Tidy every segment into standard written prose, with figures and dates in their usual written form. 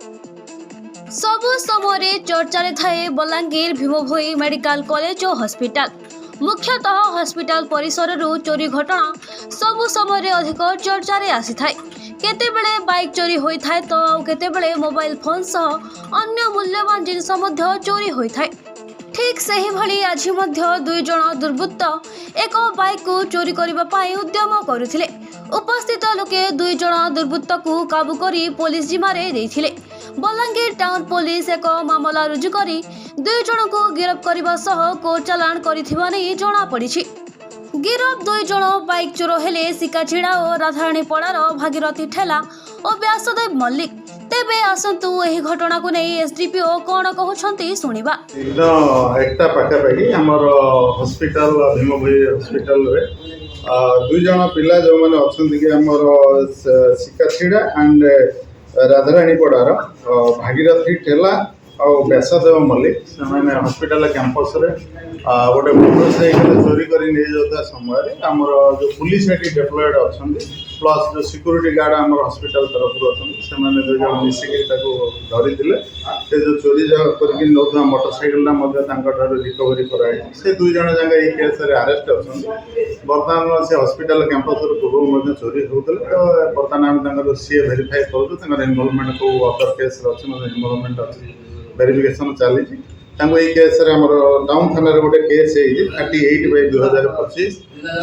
सबु समय चर्चा थाए बलांगीर भीमभोई मेडिकल कॉलेज और हॉस्पिटल। मुख्यतः हॉस्पिटल परिसर चोरी घटना सबु समय अधिक चर्चा रे आसी थाए। केतेबेले बाइक चोरी होई थाए तो केतेबेले मोबाइल फोन सह अन्य मूल्यवान जिनिस मध्य चोरी होई थाए। ठीक सही भली आज मध्य दुई जन दुर्बृत्त एक बाइक को चोरी करने पाई उद्यम करुथिले। उपस्थित लोके दुई जन दुर्बृत्त को काबू करी पुलिस जिम्मारे देथिले। बलांगीर टाउन पुलिस एक मामला रुजु करी दुई जन को गिरफ्त करने सह कोर्ट चालाण करिथिबा नै जणा पड़िछि। गिरफ दुई जन बाइक चोर हेले सिकाछिड़ा और राधाराणीपड़ार भागीरथी ठेला और व्यासदेव मल्लिक। तेबे आसंतु एही घटना को नहीं एसडीपीओ कौन कहउछंती सुनिबा। एकटा पाखापाखि आमर हॉस्पिटल भीमभोई हॉस्पिटल रे दुई जन पिला जो माने अछंती कि आमर सिकाछिड़ा एंड राधाराणीपड़ार भागीरथी ठेला और व्यासदेव मल्लिक से हॉस्पिटल कैंपस रे गोटे मोटरसाइकिल चोरी कर समय आमर जो पुलिस एटी डेप्लॉयड अच्छा प्लस जो सिक्यूरीटी गार्ड आम हॉस्पिटल तरफ अच्छा दुई जन मिसिक धरी से जो चोरी कर मोटरसाइकिल रिकवरी कराई से दुई जन जाक ये केस अरेस्ट अच्छा। बर्तमान से हॉस्पिटल कैंपस पूर्व चोरी होते तो बर्तमान आम सीए भेरीफाई कर इनवॉल्वमेंट को अदर केस अच्छे इनवॉल्वमेंट अच्छी वेरिफिकेशन चली ये केस टाउन थाना गोटे केस 38/2025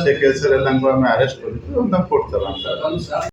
से केस आम अरेस्ट कर कोर्ट चलान।